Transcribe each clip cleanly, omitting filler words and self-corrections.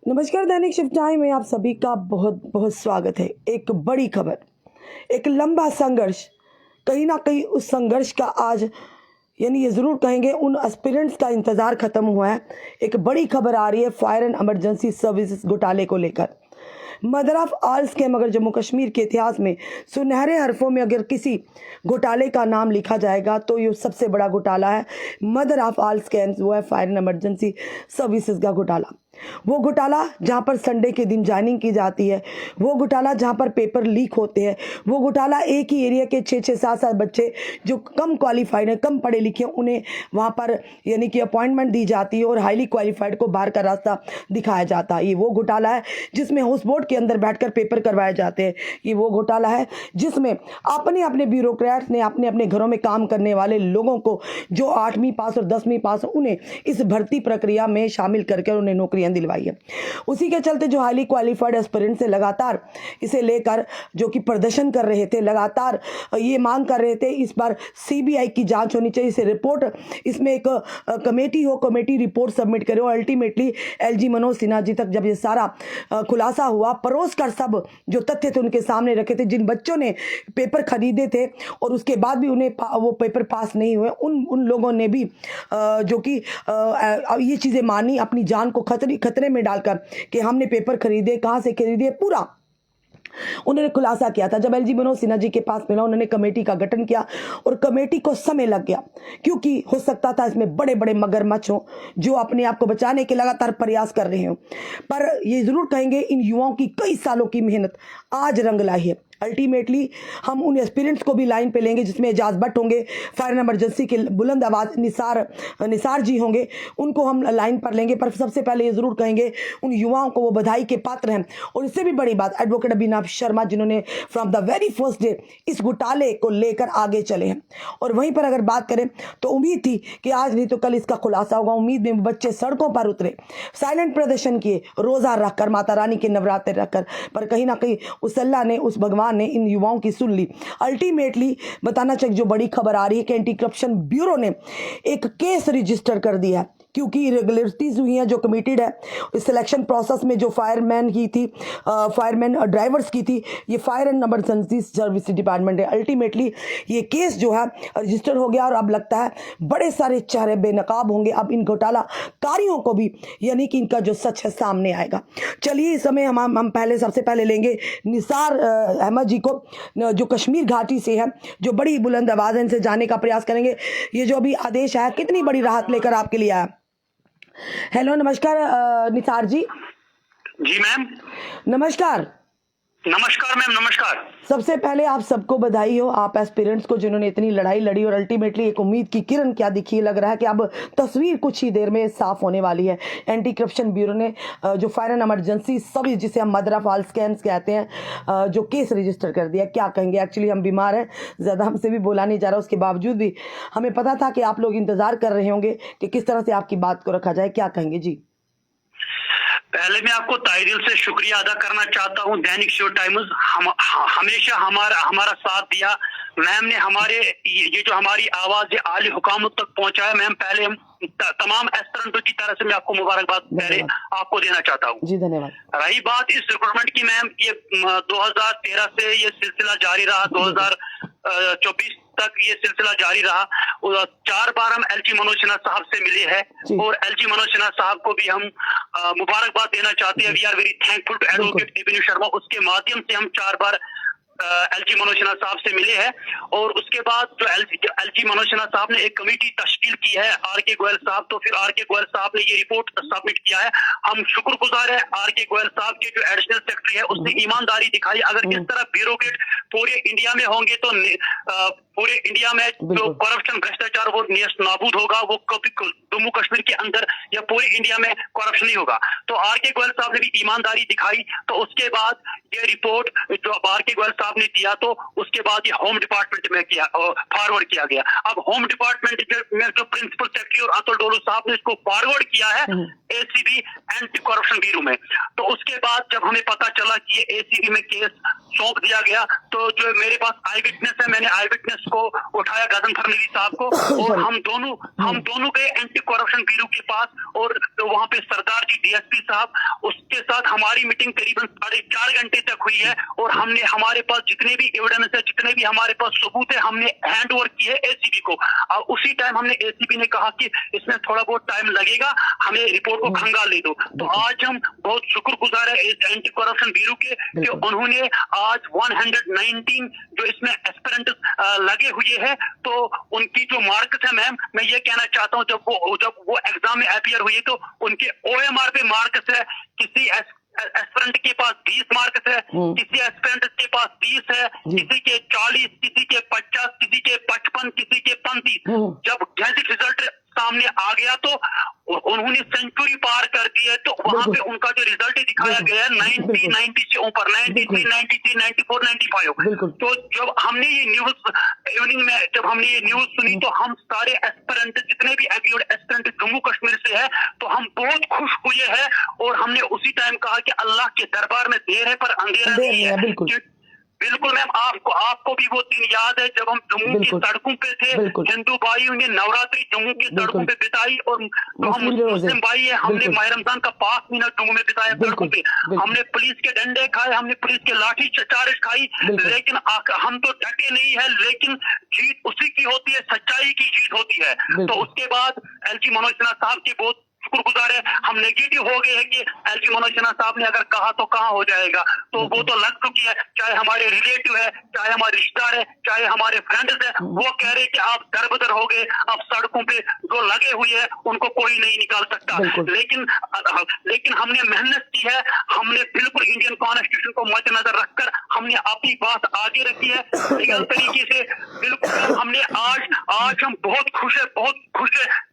नमस्कार, दैनिक shift time में आप सभी का बहुत बहुत स्वागत है। एक बड़ी खबर, एक लंबा संघर्ष, कहीं ना कहीं उस संघर्ष का आज यानी ये ज़रूर कहेंगे उन एस्पिरेंट्स का इंतज़ार ख़त्म हुआ है। एक बड़ी खबर आ रही है फायर एंड इमरजेंसी सर्विसेज घोटाले को लेकर। मदर ऑफ ऑल स्कैम अगर जम्मू कश्मीर के इतिहास में सुनहरे हरफों में अगर किसी घोटाले का नाम लिखा जाएगा तो ये सबसे बड़ा घोटाला है। मदर ऑफ ऑल स्कैम्स वो है फायर एंड इमरजेंसी सर्विसेज का घोटाला। वो घोटाला जहाँ पर संडे के दिन ज्वाइनिंग की जाती है, वो घोटाला जहाँ पर पेपर लीक होते हैं, वो घोटाला एक ही एरिया के 6-7 बच्चे जो कम क्वालिफाइड हैं, कम पढ़े लिखे हैं, उन्हें वहाँ पर यानी कि अपॉइंटमेंट दी जाती है और हाईली क्वालिफाइड को बाहर का रास्ता दिखाया जाता है। ये वो घोटाला है जिसमें हाउस बोर्ड के अंदर बैठकर पेपर करवाए जाते हैं। ये वो घोटाला है जिसमें अपने अपने ब्यूरोक्रेट्स ने अपने अपने घरों में काम करने वाले लोगों को जो 8वीं पास और 10वीं पास उन्हें इस भर्ती प्रक्रिया में शामिल करके उन्हें नौकरियां दिलवाई है। उसी के चलते जो हाईली क्वालिफाइड एस्पिरेंट्स से लगातार इसे लेकर जो कि प्रदर्शन कर रहे थे, लगातार ये मांग कर रहे थे इस बार सीबीआई की जांच होनी चाहिए, इसे रिपोर्ट इसमें एक कमेटी हो, कमेटी रिपोर्ट सबमिट करे। और अल्टीमेटली एलजी मनोज सिन्हा जी तक जब ये सारा खुलासा हुआ, परोस कर सब जो तथ्य थे उनके सामने रखे थे, जिन बच्चों ने पेपर खरीदे थे और उसके बाद भी उन्हें वो पेपर पास नहीं हुए, उन लोगों ने भी जो कि ये चीज़ें मानी, अपनी जान को खतरे में डालकर कि हमने पेपर खरीदे, कहां से खरीदे, पूरा उन्होंने खुलासा किया था। जब एलजी मनोज सिन्हा जी के पास मिला, उन्होंने कमेटी का गठन किया और कमेटी को समय लग गया क्योंकि हो सकता था इसमें बड़े बड़े मगरमच्छ हों जो अपने आप को बचाने के लगातार प्रयास कर रहे हों। पर ये जरूर कहेंगे इन युवाओं की कई सालों की मेहनत आज रंग लाई है। अल्टीमेटली हम उन एस्पिरेंट्स को भी लाइन पे लेंगे जिसमें एजाज भट्ट होंगे, फायर एंड इमरजेंसी के बुलंद आवाज निसार जी होंगे, उनको हम लाइन पर लेंगे। पर सबसे पहले ये जरूर कहेंगे उन युवाओं को वो बधाई के पात्र हैं। और इससे भी बड़ी बात एडवोकेट अभिनव शर्मा जिन्होंने from the very first day इस घोटाले को लेकर आगे चले हैं। और वहीं पर अगर बात करें तो उम्मीद थी कि आज नहीं तो कल इसका खुलासा होगा। उम्मीद में बच्चे सड़कों पर उतरे, साइलेंट प्रदर्शन किए, रोजा रखकर, माता रानी के नवरात्र रखकर, पर कहीं ना कहीं उस अल्लाह ने, उस भगवान ने इन युवाओं की सुन ली। अल्टीमेटली बताना चाहिए जो बड़ी खबर आ रही है कि एंटी करप्शन ब्यूरो ने एक केस रजिस्टर कर दिया है क्योंकि इरेगुलरिटीज हुई हैं जो कमिटेड है इस सिलेक्शन प्रोसेस में, जो फायरमैन की थी, फायरमैन ड्राइवर्स की थी, ये fire and emergency service department है। अल्टीमेटली ये केस जो है रजिस्टर हो गया और अब लगता है बड़े सारे चेहरे बेनकाब होंगे। अब इन घोटाला कारियों को भी यानी कि इनका जो सच है सामने आएगा। चलिए इस समय हम पहले सबसे पहले लेंगे निसार अहमद जी को जो कश्मीर घाटी से है, जो बड़ी बुलंद आवाज है, इनसे जानने का प्रयास करेंगे ये जो अभी आदेश आया कितनी बड़ी राहत लेकर आपके लिए आया। हेलो, नमस्कार निसार जी। जी मैम। नमस्कार। नमस्कार मैम, नमस्कार। सबसे पहले आप सबको बधाई हो, आप एस्पिरेंट्स को जिन्होंने इतनी लड़ाई लड़ी और अल्टीमेटली एक उम्मीद की किरण क्या दिखी। लग रहा है कि अब तस्वीर कुछ ही देर में साफ होने वाली है। एंटी करप्शन ब्यूरो ने जो फायर एंड इमरजेंसी सब जिसे हम मदर ऑफ ऑल स्कैम्स कहते हैं जो केस रजिस्टर कर दिया। क्या कहेंगे, एक्चुअली हम बीमार हैं, ज़्यादा हमसे भी बोला नहीं जा रहा, उसके बावजूद भी हमें पता था कि आप लोग इंतजार कर रहे होंगे कि किस तरह से आपकी बात को रखा जाए। क्या कहेंगे जी? पहले मैं आपको तहे दिल से शुक्रिया अदा करना चाहता हूं। दैनिक शिफ्ट टाइम्स हमेशा हमारा साथ दिया। मैम ने हमारे ये जो हमारी आवाज है आली हुकामत तक पहुंचाया। मैम पहले हम तमाम एस्पिरेंटों की तरह से मैं आपको मुबारकबाद पहले आपको देना चाहता हूं। जी धन्यवाद। रही बात इस रिक्रूटमेंट की मैम, ये 2013 से ये सिलसिला जारी रहा, 2024 तक ये सिलसिला जारी रहा। 4 बार हम एलजी मनोज सिन्हा साहब से मिले हैं और एलजी मनोज सिन्हा साहब को भी हम मुबारकबाद देना चाहते हैं। We are very thankful to advocate Abhinav Sharma. उसके माध्यम से हम 4 बार एलजी मनोज सिन्हा साहब से मिले हैं। और उसके बाद जो एलजी मनोज सिन्हा साहब ने एक कमेटी तश्कील की है, आर के गोयल साहब, तो फिर आर के गोयल साहब ने ये रिपोर्ट सबमिट किया है। हम शुक्रगुजार है आर के गोयल साहब के जो एडिशनल सेक्रेटरी है, उसने ईमानदारी दिखाई। अगर इस तरह ब्यूरोक्रेट पूरे इंडिया में होंगे तो पूरे इंडिया में जो करप्शन भ्रष्टाचार वो नाबूद होगा। वो कभी जम्मू कश्मीर के अंदर या पूरे इंडिया में करप्शन नहीं होगा। तो आर के गोयल साहब ने भी ईमानदारी दिखाई। तो उसके बाद ये रिपोर्ट जो आर के गोयल साहब ने दिया, तो उसके बाद ये होम डिपार्टमेंट में फॉरवर्ड किया गया। अब होम डिपार्टमेंट में जो प्रिंसिपल सेक्रेटरी और अतुल डोलू साहब ने इसको फॉरवर्ड किया है एसीबी एंटी करप्शन ब्यूरो में। तो उसके बाद जब हमें पता चला कि ये एसीबी में केस सौंप दिया गया। तो जो मेरे पास आई विटनेस है, मैंने आई विटनेस को उठाया गजनफर नवी साहब को, और हम दोनों गए एंटी करप्शन ब्यूरो के पास, और तो वहाँ पे सरदार जी डीएसपी साहब, उसके साथ हमारी मीटिंग करीबन 4.5 घंटे तक हुई है। और हमने हमारे पास जितने भी एविडेंस है, जितने भी हमारे पास सबूत है, हमने हैंड ओवर किए एसीबी को। और उसी टाइम हमने एसीबी ने कहा कि इसमें थोड़ा बहुत टाइम लगेगा, हमें रिपोर्ट को खंगाल ले दो। तो आज हम बहुत शुक्रगुजार है इस एंटी करप्शन ब्यूरो के कि उन्होंने आज 119 जो इसमें एस्पिरेंट लगे हुए हैं, तो उनकी जो मार्क्स है मैम, मैं ये कहना चाहता हूँ, जब वो एग्जाम में अपीयर हुई तो उनके ओएमआर पे मार्क्स है, किसी एस्पिरेंट के पास 20 मार्क्स है, किसी एस्पिरेंट के पास 30 है, किसी के 40, किसी के 50, किसी के 55, किसी के 35। जब गैजेट रिजल्ट सामने आ गया तो उन्होंने सेंचुरी पार कर दी है। तो वहां पे उनका जो रिजल्ट दिखाया गया है 90 से ऊपर, 93, 93, 94, 95। तो जब हमने ये न्यूज इवनिंग में जब हमने ये न्यूज सुनी, तो हम सारे एस्पिरेंट, जितने भी एस्पिरेंट जम्मू कश्मीर से है, तो हम बहुत खुश हुए हैं। और हमने उसी टाइम कहा कि अल्लाह के दरबार में देर है पर अंधेरा नहीं है। बिल्कुल मैम, आपको भी वो दिन याद है जब हम जम्मू की सड़कों पे थे, हिंदू भाइयों ने नवरात्रि जम्मू की सड़कों पे बिताई, और तो हम मुस्लिम भाई है, हमने माह रमजान का 5 महीना जम्मू में बिताया सड़कों पे। हमने पुलिस के डंडे खाए, हमने पुलिस के लाठी चार्ज खाई, लेकिन हम तो डटे नहीं है। लेकिन जीत उसी की होती है, सच्चाई की जीत होती है। तो उसके बाद एलजी मनोज सिन्हा साहब की बहुत शुक्रगुजार है। हम नेगेटिव हो गए हैं कि एलजी मनोज सिन्हा साहब ने अगर कहा तो कहाँ हो जाएगा, तो वो तो लग चुकी है। चाहे हमारे रिलेटिव है, चाहे हमारे रिश्तेदार है, चाहे हमारे फ्रेंड्स है, वो कह रहे कि आप दरबदर हो गए, अब सड़कों पे जो लगे हुए हैं उनको कोई नहीं निकाल सकता। लेकिन हमने मेहनत की है, हमने बिल्कुल इंडियन कॉन्स्टिट्यूशन को मद्देनजर रखकर हमने अपनी बात आगे रखी है लीगल तरीके से। बिल्कुल हमने आज हम बहुत खुश है,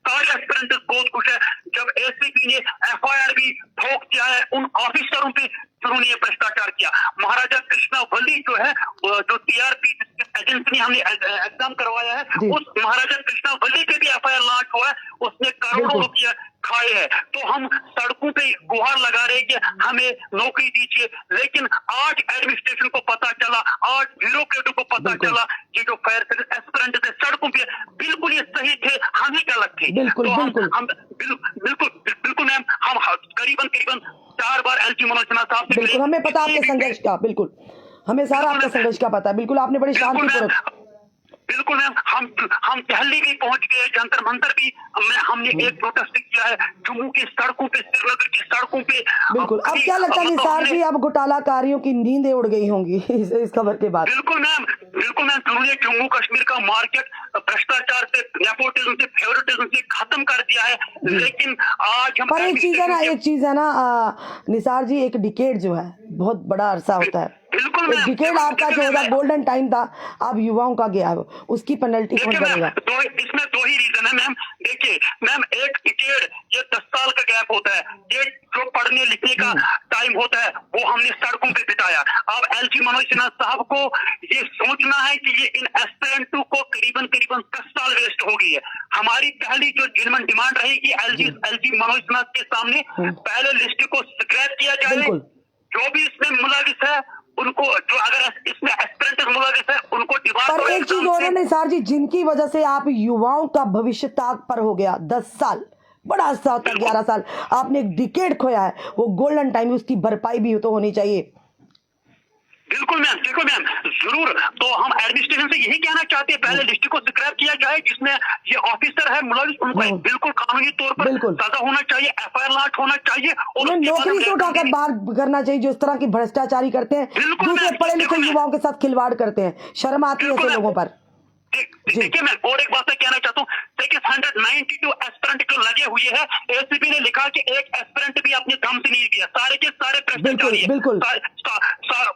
सारे एस्पिरेंट बहुत खुश है। जब एसीपी ने एफआईआर भी ठोक दिया है उन ऑफिसरों पे जिन्होंने ये भ्रष्टाचार किया। महाराजा कृष्णा वल्ली जो है, जो टीआरपी एजेंसी ने हमने एग्जाम करवाया है, उस महाराजा कृष्णा वल्ली पे भी एफआईआर लॉन्च हुआ है, उसने करोड़ों रुपया खाए हैं। तो हम सड़कों पे गुहार लगा रहे कि हमें नौकरी दीजिए। लेकिन आज एडमिनिस्ट्रेशन को पता चला, आज ब्यूरोक्रेटों को पता चला कि जो फायर सर्विस एस्पिरेंट थे सड़कों पे बिल्कुल ये सही थे, हम ही गलत थे। बिल्कुल मैम, हम करीबन 4 बार एलजी मनोज सिन्हा साहब से बिल्कुल हमें पता आपके संघर्ष का, बिल्कुल हमें सारा आपका संघर्ष का पता है। बिल्कुल आपने बड़ी शांतिपूर्वक, बिल्कुल मैम, हम दिल्ली भी पहुंच गए, जंतर मंतर भी हमने एक प्रोटेस्ट किया है जम्मू की सड़कों पे, श्रीनगर की सड़कों पे। बिल्कुल अब क्या लगता है निसार जी, अब घोटालाकारियों की नींदें उड़ गई होंगी इस खबर के बाद? बिल्कुल मैम, उन्होंने जम्मू कश्मीर का मार्केट भ्रष्टाचार से, नेपोटिज्म से, फेवरेटिज्म से खत्म कर दिया है। लेकिन आज हम, पर एक चीज है ना निसार जी, एक डिकेड जो है बहुत बड़ा अरसा होता है। बिल्कुल एक डिकेड आपका जो होगा गोल्डन टाइम था, अब युवाओं का गया है, उसकी पेनल्टी कौन करेगा? इसमें 2 ही रीजन है मैम। देखिए मैम, एक डिकेड ये 10 साल का गैप होता है, ये जो पढ़ने लिखने का टाइम होता है वो हमने सड़कों पे बिताया। अब एलजी मनोज सिन्हा साहब को ये सोचना है कि ये इन एस्पिरेंटों को करीबन 10 साल वेस्ट हो गई है। हमारी पहली जो जेन्युइन डिमांड रहेगी एलजी मनोज सिन्हा के सामने, पहले लिस्ट को स्क्रैप किया जाए, जो भी इसमें मुलविस है उनको, जो अगर इसमें एस्पिरेंट मुलविस है उनको डिबार। पर एक चीज और है निसार जी, जिनकी वजह से आप युवाओं का भविष्य ताक पर हो गया, 10 साल बड़ा अरसा होता है, 11 साल आपने एक डिकेड खोया है, वो गोल्डन टाइम, उसकी भरपाई भी तो होनी चाहिए। बिल्कुल मैम, देखो मैम, जरूर। तो हम एडमिनिस्ट्रेशन से यही कहना चाहते हैं, पहले लिस्ट को स्क्रैप किया जाए, जिसमें ये ऑफिसर है मुलविस, उनको बिल्कुल कानूनी तौर पर सजा होना चाहिए, एफआईआर लॉन्च होना चाहिए, और नौकरी से उठाकर बाहर करना चाहिए जो इस तरह की भ्रष्टाचारी करते हैं, दूसरे पढ़े लिखे युवाओं के साथ खिलवाड़ करते हैं। शर्म आती है ऐसे लोगों पर। देखिए मैं और एक बात मैं कहना चाहता हूँ, देखिए 192 एस्पिरेंट जो लगे हुए हैं, एसीपी ने लिखा कि एक एस्पिरेंट भी अपने दम से नहीं दिया, सारे के सारे भ्रष्टाचारी है। बिल्कुल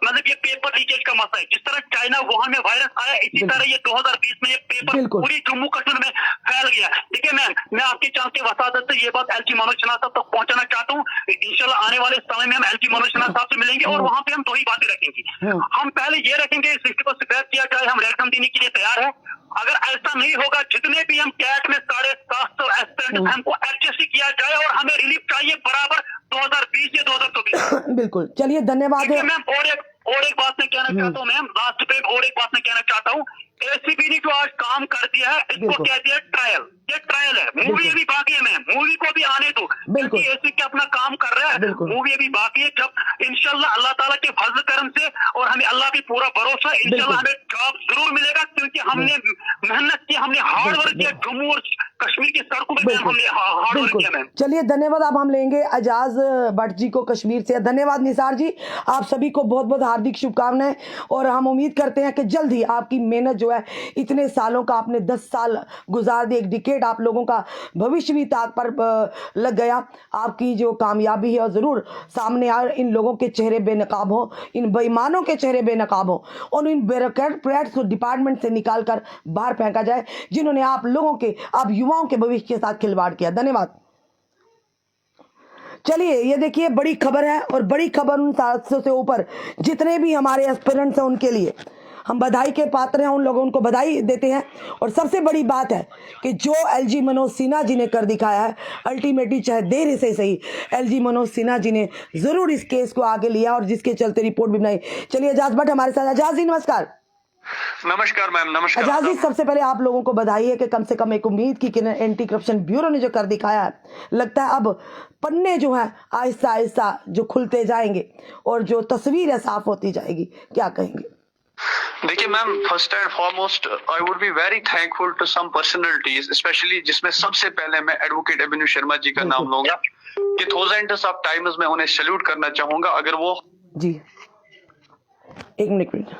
मतलब ये पेपर लीकेज का मसला है, जिस तरह चाइना वुहान में वायरस आया, इसी तरह ये 2020 में ये पेपर पूरी जम्मू कश्मीर में फैल गया। देखिए मैम, मैं आपके चांस के वसादत से ये बात एलजी मनोज सिन्हा साहब तक पहुंचाना चाहता हूँ। इंशाल्लाह आने वाले समय में हम एलजी मनोज सिन्हा साहब से मिलेंगे और वहां पे हम 2 ही बातें रखेंगे। हम पहले ये रखेंगे, इस लिस्ट को स्क्रैप किया जाए, हम रेफरम देने के लिए तैयार है। अगर ऐसा नहीं होगा, जितने भी हम कैट में 750 एस्पिरेंट हमको एडजस्ट किया जाए और हमें रिलीफ चाहिए बराबर 2020 या 2024। बिल्कुल, चलिए धन्यवाद। मैम और एक बात मैं कहना चाहता हूँ मैम, लास्ट पे और एक बात मैं कहना चाहता हूँ, एसीबी ने जो आज काम कर दिया है इसको कहते हैं ट्रायल, ये ट्रायल है, मूवी अभी बाकी है मैम, मूवी को भी आने दो, क्योंकि एसीबी अपना काम कर रहा है, मूवी अभी बाकी है। जब इंशाल्लाह अल्लाह ताला के फजल करम से और हमें अल्लाह पे पूरा भरोसा है, इंशाल्लाह हमें जॉब जरूर मिलेगा, क्योंकि हमने मेहनत की, हमने हार्ड वर्क किया, जम्मू और कश्मीर की सड़कों पे हमने हार्ड वर्क किया मैम। चलिए धन्यवाद। अब हम लेंगे एजाज भट्ट जी को कश्मीर से। धन्यवाद निसार जी, आप सभी को बहुत बहुत हार्दिक शुभकामनाएं और हम उम्मीद करते हैं कि जल्द ही आपकी मेहनत जो है, इतने सालों का आपने 10 साल गुजार दिए, एक डिकेड आप लोगों का भविष्य भी ताक पर लग गया, आपकी जो कामयाबी है और ज़रूर सामने आए, इन लोगों के चेहरे बेनकाब हों, इन बेईमानों के चेहरे बेनकाब हों और इन ब्यूरोक्रेट्स को डिपार्टमेंट से निकाल कर बाहर फेंका जाए, जिन्होंने आप लोगों के, आप युवाओं के भविष्य के साथ खिलवाड़ किया। धन्यवाद। चलिए ये देखिए बड़ी खबर है और बड़ी खबर उन 700 से ऊपर जितने भी हमारे एस्पिरेंट्स हैं उनके लिए हम बधाई के पात्र हैं, उन लोगों उनको बधाई देते हैं। और सबसे बड़ी बात है कि जो एलजी मनोज सिन्हा जी ने कर दिखाया है, अल्टीमेटली चाहे देर से सही, एलजी मनोज सिन्हा जी ने जरूर इस केस को आगे लिया और जिसके चलते रिपोर्ट भी बनाई। चलिए एजाज भट्ट हमारे साथ। एजाज जी नमस्कार। नमस्कार मैम। नमस्कार एजाज जी, सबसे पहले आप लोगों को बधाई है कि कम से कम एक उम्मीद की कि एंटी करप्शन ब्यूरो ने जो कर दिखाया है, लगता है अब पन्ने जो है आहिस्ता आहिस्ता जो खुलते जाएंगे और जो तस्वीर है साफ होती जाएगी। क्या कहेंगे? देखिए ma'am, first and foremost I would be very thankful to some personalities, specially जिसमें सबसे पहले मैं एडवोकेट अभिनव शर्मा जी का नाम लूंगा कि थाउजेंड्स ऑफ टाइम्स मैं उन्हें सैल्यूट करना चाहूंगा। अगर वो जी एक मिनट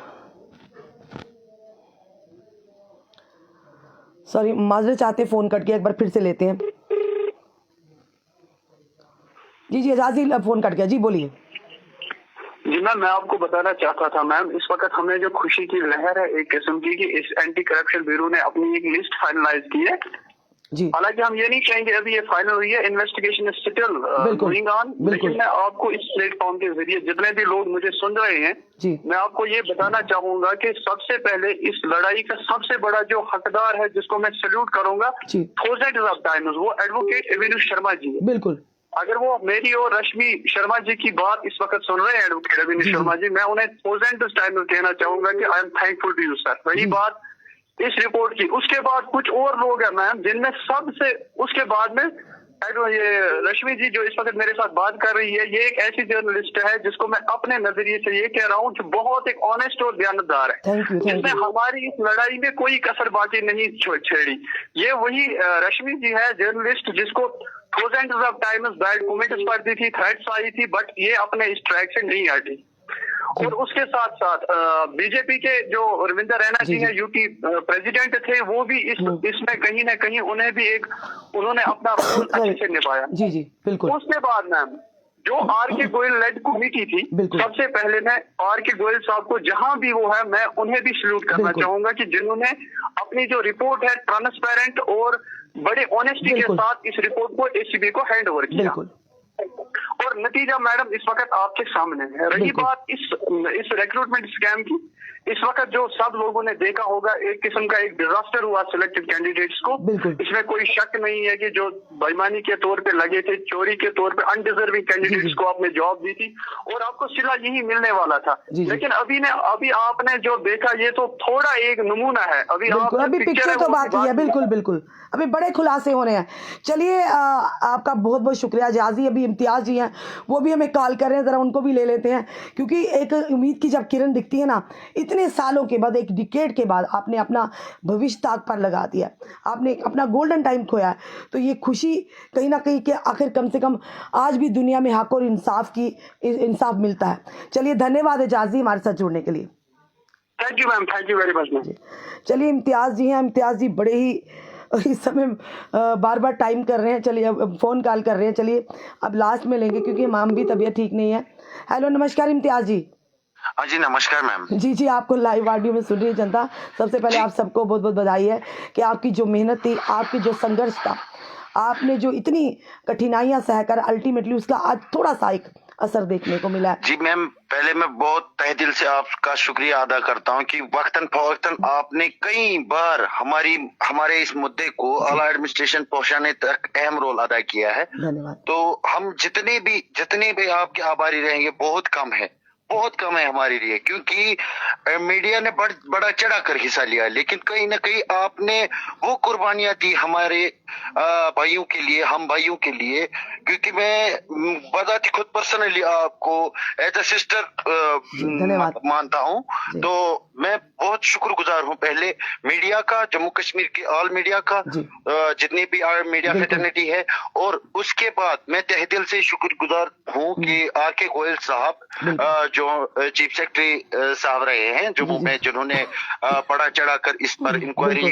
सॉरी, माजरे चाहते फोन कट गया, एक बार फिर से लेते हैं। जी एजाज जी फोन कट गया, जी बोलिए। जी मैम, मैं आपको बताना चाहता था मैम, इस वक्त हमें जो खुशी की लहर है एक किस्म की कि इस एंटी करप्शन ब्यूरो ने अपनी एक लिस्ट फाइनलाइज की है। जी हालांकि हम ये नहीं कहेंगे अभी ये फाइनल हुई है, investigation is still going on, लेकिन मैं आपको इस प्लेटफॉर्म के जरिए जितने भी लोग मुझे सुन रहे हैं, मैं आपको ये बताना चाहूंगा कि सबसे पहले इस लड़ाई का सबसे बड़ा जो हकदार है, जिसको मैं सैल्यूट करूंगा थाउजेंड्स ऑफ टाइम्स, वो एडवोकेट अभिनव शर्मा जी है। बिल्कुल। अगर वो मेरी और रश्मि शर्मा जी की बात इस वक्त सुन रहे हैं, एडवोकेट अभिनव शर्मा जी, मैं उन्हें थाउजेंड्स टाइम्स कहना चाहूंगा कि I am thankful to you sir. वही बात इस रिपोर्ट की। उसके बाद कुछ और लोग हैं मैम, जिनमें सबसे उसके बाद में ये रश्मि जी जो इस वक्त मेरे साथ बात कर रही है, ये एक ऐसी जर्नलिस्ट है जिसको मैं अपने नजरिए से ये कह रहा हूँ कि बहुत एक ऑनेस्ट और दयानतदार है, जिसने हमारी इस लड़ाई में कोई कसर बाकी नहीं छेड़ी। ये वही रश्मि जी है जर्नलिस्ट जिसको thousands of times bad comments पढ़ती थी, थ्रेट्स आई थी, बट ये अपने इस ट्रैक से नहीं हटी। और उसके साथ साथ बीजेपी के जो रविंद्र रैना जी हैं, यूपी प्रेसिडेंट थे, वो भी इसमें कहीं ना कहीं उन्होंने अपना रोल अच्छे से निभाया। जी जी बिल्कुल। उसके बाद मैम जो आर के गोयल लेड कमेटी थी, सबसे पहले मैं आर के गोयल साहब को जहां भी वो है, मैं उन्हें भी सैल्यूट करना चाहूंगा कि जिन्होंने अपनी जो रिपोर्ट है ट्रांसपेरेंट और बड़े ऑनेस्टी के साथ इस रिपोर्ट को एसीबी को हैंड ओवर किया। और नतीजा मैडम इस वक्त आपके सामने है। रही बात इस रिक्रूटमेंट स्कैम की, इस वक्त जो सब लोगों ने देखा होगा, एक किस्म का एक डिजास्टर हुआ सिलेक्टेड कैंडिडेट्स को। इसमें कोई शक नहीं है कि जो बेईमानी के तौर पे लगे थे, चोरी के तौर पे अनडिजर्विंग कैंडिडेट्स को आपने जॉब दी थी और आपको सिला यही मिलने वाला था। लेकिन अभी आपने जो देखा, ये तो थोड़ा एक नमूना है। अभी पिक्चर तो बाकी है। बिल्कुल बिल्कुल, अभी बड़े खुलासे होने हैं। चलिए आपका बहुत बहुत शुक्रिया। जाजी अभी इम्तियाज जी हैं, वो भी हमें कॉल कर रहे हैं, जरा उनको भी ले लेते हैं, क्योंकि एक उम्मीद की जब किरण दिखती है ना, इतने सालों के बाद, एक डिकेड के बाद आपने अपना भविष्य ताक पर लगा दिया, आपने अपना गोल्डन टाइम खोया है, तो ये खुशी कहीं ना कहीं कि आखिर कम से कम आज भी दुनिया में हक और इंसाफ मिलता है। चलिए धन्यवाद एजाजी हमारे साथ जुड़ने के लिए। Thank you ma'am, thank you very much ma'am. चलिए इम्तियाज जी हैं, इम्तियाज जी बड़े ही इस समय बार बार टाइम कर रहे हैं। चलिए अब फ़ोन कॉल कर रहे हैं, चलिए अब लास्ट में लेंगे क्योंकि माम भी तबीयत ठीक नहीं है। हेलो नमस्कार इम्तियाज जी। हाँ जी नमस्कार मैम। जी जी, आपको लाइव ऑडियो में सुन रही है जनता। सबसे पहले आप सबको बहुत बहुत बधाई है कि आपकी जो मेहनत थी, आपकी जो संघर्ष था, आपने जो इतनी कठिनाइयाँ सहकर अल्टीमेटली उसका आज थोड़ा सा एक असर देखने को मिला है। जी मैम, पहले मैं बहुत तहे दिल से आपका शुक्रिया अदा करता हूं कि वक्तन फवक्तन आपने कई बार हमारे इस मुद्दे को आला एडमिनिस्ट्रेशन पहुंचाने तक अहम रोल अदा किया है। धन्यवाद। तो हम जितने भी आपके आभारी रहेंगे बहुत कम है। बहुत कम है हमारे लिए, क्योंकि मीडिया ने बड़ा चढ़ा कर हिस्सा लिया, लेकिन कहीं ना कहीं आपने वो कुर्बानियां दी हमारे भाइयों के लिए, हम भाइयों के लिए। क्योंकि मैं बताती खुद पर्सनली आपको एज अ सिस्टर धन्यवाद। मानता हूँ, तो मैं बहुत शुक्रगुजार हूँ पहले मीडिया का, जम्मू कश्मीर की ऑल मीडिया का, जितनी भी मीडिया फेटर्निटी है, और उसके बाद मैं तहे दिल से शुक्रगुजार हूँ कि आर.के. गोयल साहब जो चीफ सेक्रेटरी साहब रहे हैं जम्मू में, जिन्होंने बड़ा चढ़ाकर इस पर इंक्वायरी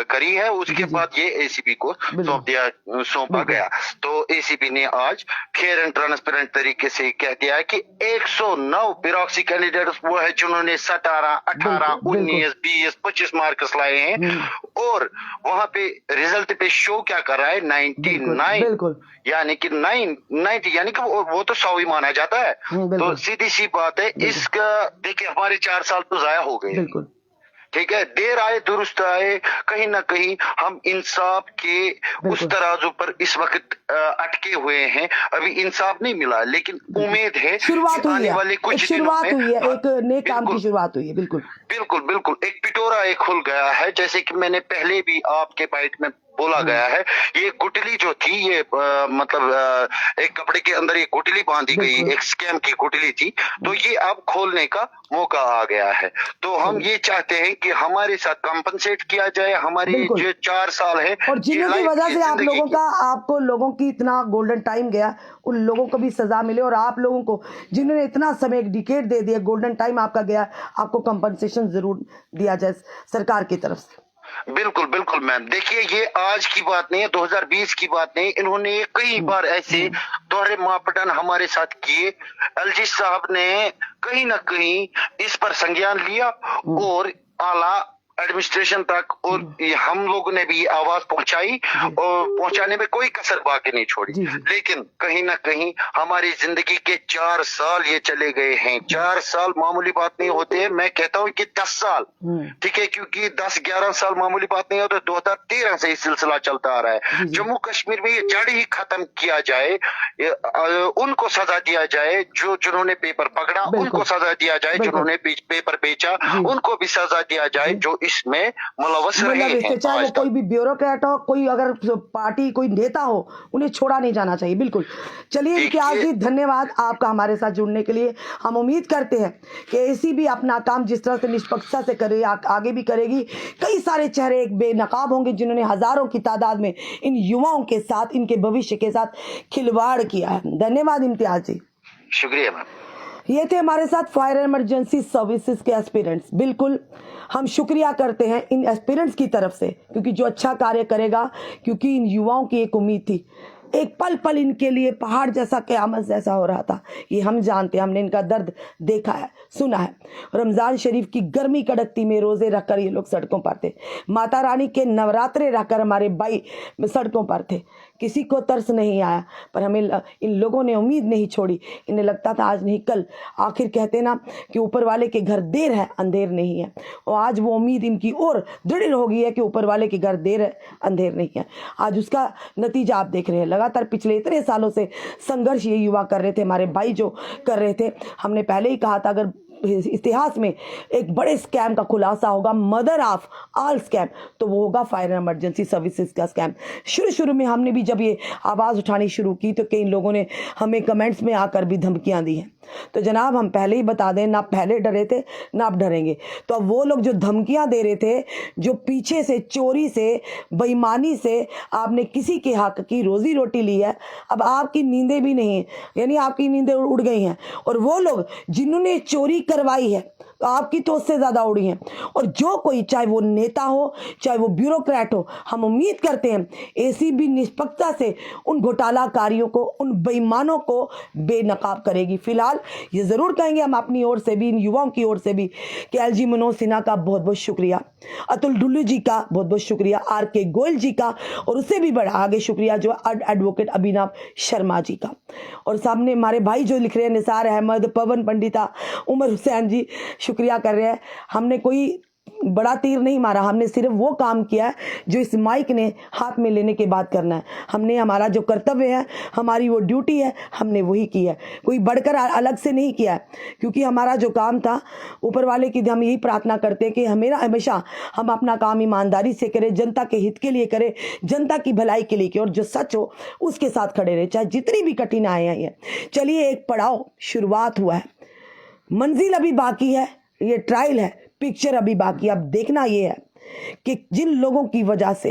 करी है। उसके बाद ये एसीबी को सौंपा गया। तो एसीबी ने आज फेयर एंड ट्रांसपेरेंट तरीके से कह दिया है कि 109 प्रॉक्सी कैंडिडेट्स वो है जिन्होंने 17, 18, 19, 20, 25 मार्क्स लाए हैं, और वहां पे रिजल्ट पे शो क्या कर रहा है 99, यानी कि 90, यानी कि वो तो 100 ही माना जाता है। तो सीधी सी बात है, इसका देखिए हमारे 4 साल तो जाया हो गए। ठीक है, देर आए दुरुस्त आए, कहीं ना कहीं हम इंसाफ के उस तराजू पर इस वक्त अटके हुए हैं। अभी इंसाफ नहीं मिला, लेकिन उम्मीद है शुरुआत हुई आने है, वाले कुछ शुरुआत दिनों में हुई है, एक नए काम की शुरुआत हुई है। बिल्कुल बिल्कुल बिल्कुल, एक पिटोरा एक खुल गया है, जैसे कि मैंने पहले भी आपके बाइट में बोला गया है। ये गुटली जो थी, ये मतलब एक कपड़े के अंदर ये गुटली बांधी गई, एक स्कैम की गुटली थी, तो ये अब खोलने का मौका आ गया है। तो हम ये चाहते हैं कि हमारे साथ कंपनसेट किया जाए, हमारे जो 4 साल है, और जिन्हों की वजह से आप लोगों का, आपको लोगों की इतना गोल्डन टाइम गया, उन लोगों को भी सजा मिले, और आप लोगों को जिन्होंने इतना समय, एक डिकेड दे दिया, गोल्डन टाइम आपका गया, आपको कंपनसेशन जरूर दिया जाए सरकार की तरफ से। बिल्कुल बिल्कुल मैम, देखिए ये आज की बात नहीं है, 2020 की बात नहीं। इन्होंने कई बार ऐसे दोहरे मापदंड हमारे साथ किए। एलजी साहब ने कहीं ना कहीं इस पर संज्ञान लिया, और आला एडमिनिस्ट्रेशन तक, और हम लोगों ने भी आवाज पहुंचाई, और पहुंचाने में कोई कसर बाकी नहीं छोड़ी। लेकिन कहीं ना कहीं हमारी जिंदगी के 4 साल ये चले गए हैं। 4 साल मामूली बात नहीं होते, मैं कहता हूँ कि 10 साल, ठीक है, क्योंकि 10-11 साल मामूली बात नहीं होता। 2013 से ये सिलसिला चलता आ रहा है। जम्मू कश्मीर में ये जड़ ही खत्म किया जाए, उनको सजा दिया जाए जिन्होंने पेपर पकड़ा, उनको सजा दिया जाए जिन्होंने पेपर बेचा, उनको भी सजा दिया जाए जो इसमें मुलव्वस रहे हैं। चाहे वो कोई भी ब्यूरोक्रेट हो, कोई अगर पार्टी कोई नेता हो, उन्हें छोड़ा नहीं जाना चाहिए। बिल्कुल। चलिए इम्तियाज जी, धन्यवाद आपका हमारे साथ जुड़ने के लिए। हम उम्मीद करते हैं कि ऐसी भी अपना काम जिस तरह से निष्पक्षता से करे, आगे भी करेगी। कई सारे चेहरे एक बेनकाब होंगे जिन्होंने हजारों की तादाद में इन युवाओं के साथ, इनके भविष्य के साथ खिलवाड़ किया है। धन्यवाद इम्तियाज जी। शुक्रिया मैम। ये थे हमारे साथ फायर इमरजेंसी सर्विसेज के एस्पिरेंट्स। बिल्कुल हम शुक्रिया करते हैं इन एस्पिरेंट्स की तरफ से, क्योंकि जो अच्छा कार्य करेगा, क्योंकि इन युवाओं की एक उम्मीद थी, एक पल पल इनके लिए पहाड़ जैसा, क़यामत जैसा हो रहा था। ये हम जानते हैं, हमने इनका दर्द देखा है, सुना है। रमज़ान शरीफ की गर्मी कड़कती में रोज़े रखकर ये लोग सड़कों पर थे। माता रानी के नवरात्रे रखकर हमारे भाई सड़कों पर थे। किसी को तरस नहीं आया, पर हमें इन लोगों ने उम्मीद नहीं छोड़ी। इन्हें लगता था आज नहीं कल। आखिर कहते ना कि ऊपर वाले के घर देर है, अंधेर नहीं है। और आज वो उम्मीद इनकी और दृढ़ हो गई है कि ऊपर वाले के घर देर है, अंधेर नहीं है। आज उसका नतीजा आप देख रहे हैं। लगातार पिछले इतने सालों से संघर्ष ये युवा कर रहे थे, हमारे भाई जो कर रहे थे। हमने पहले ही कहा था, अगर इतिहास में एक बड़े स्कैम का खुलासा होगा, मदर ऑफ ऑल स्कैम, तो वो होगा फायर इमरजेंसी सर्विसेज का स्कैम। शुरू में हमने भी जब ये आवाज़ उठानी शुरू की, तो कई लोगों ने हमें कमेंट्स में आकर भी धमकियां दी हैं। तो जनाब हम पहले ही बता दें, ना पहले डरे थे ना अब डरेंगे। तो अब वो लोग जो धमकियां दे रहे थे, जो पीछे से चोरी से, बेईमानी से आपने किसी के हक की रोजी रोटी ली है, अब आपकी नींदें भी नहीं, यानी आपकी नींदें उड़ गई हैं। और वो लोग जिन्होंने चोरी करवाई है, तो आपकी तो उससे ज़्यादा उड़ी हैं। और जो कोई, चाहे वो नेता हो, चाहे वो ब्यूरोक्रेट हो, हम उम्मीद करते हैं एसीबी निष्पक्षता से उन घोटालाकारियों को, उन बेईमानों को बेनकाब करेगी। फिलहाल ये ज़रूर कहेंगे हम अपनी ओर से भी, इन युवाओं की ओर से भी, कि एलजी मनोज सिन्हा का बहुत बहुत शुक्रिया, अतुल डुल्लू जी का बहुत बहुत शुक्रिया, आर.के. गोयल जी का, और उससे भी बड़ा आगे शुक्रिया जो एडवोकेट अभिनव शर्मा जी का। और सामने हमारे भाई जो लिख रहे हैं, निसार अहमद, पवन पंडिता, उमर हुसैन जी शुक्रिया कर रहे हैं। हमने कोई बड़ा तीर नहीं मारा, हमने सिर्फ वो काम किया है जो इस माइक ने हाथ में लेने के बाद करना है। हमने हमारा जो कर्तव्य है, हमारी वो ड्यूटी है, हमने वही की है, कोई बढ़कर अलग से नहीं किया है। क्योंकि हमारा जो काम था, ऊपर वाले की हम यही प्रार्थना करते हैं कि हमेशा हम अपना काम ईमानदारी से करें, जनता के हित के लिए करें, जनता की भलाई के लिए करें, और जो सच हो उसके साथ खड़े रहे, चाहे जितनी भी कठिनाइयाँ हैं। चलिए, एक पड़ाव शुरुआत हुआ है, मंजिल अभी बाकी है, ये ट्रायल है, पिक्चर अभी बाकी। अब देखना ये है कि जिन लोगों की वजह से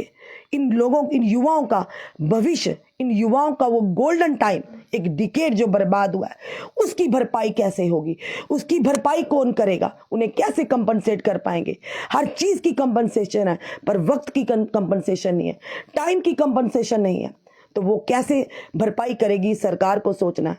इन युवाओं का भविष्य, इन युवाओं का वो गोल्डन टाइम, एक डिकेड जो बर्बाद हुआ है, उसकी भरपाई कैसे होगी, उसकी भरपाई कौन करेगा, उन्हें कैसे कंपनसेट कर पाएंगे। हर चीज़ की कंपनसेशन है, पर वक्त की कंपनसेशन नहीं है, टाइम की कंपनसेशन नहीं है। तो वो कैसे भरपाई करेगी, सरकार को सोचना है।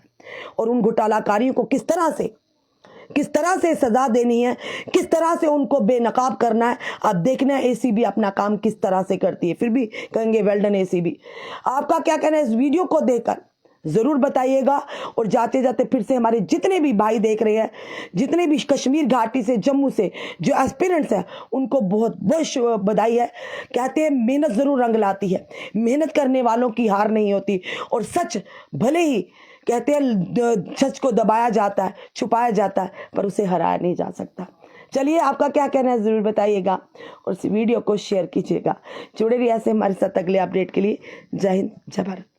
और उन घोटालाकारियों को किस तरह से सजा देनी है, किस तरह से उनको बेनकाब करना है। अब देखना है एसीबी अपना काम किस तरह से करती है। फिर भी कहेंगे वेल डन एसीबी। आपका क्या कहना है इस वीडियो को देखकर ज़रूर बताइएगा। और जाते जाते फिर से हमारे जितने भी भाई देख रहे हैं, जितने भी कश्मीर घाटी से, जम्मू से जो एस्पिरेंट्स हैं, उनको बहुत बहुत बधाई है। कहते हैं मेहनत ज़रूर रंग लाती है, मेहनत करने वालों की हार नहीं होती। और सच भले ही कहते हैं सच को दबाया जाता है, छुपाया जाता है, पर उसे हराया नहीं जा सकता। चलिए, आपका क्या कहना है ज़रूर बताइएगा और इस वीडियो को शेयर कीजिएगा। जुड़े रहिए ऐसे हमारे साथ अगले अपडेट के लिए। जय हिंद, जय भारत।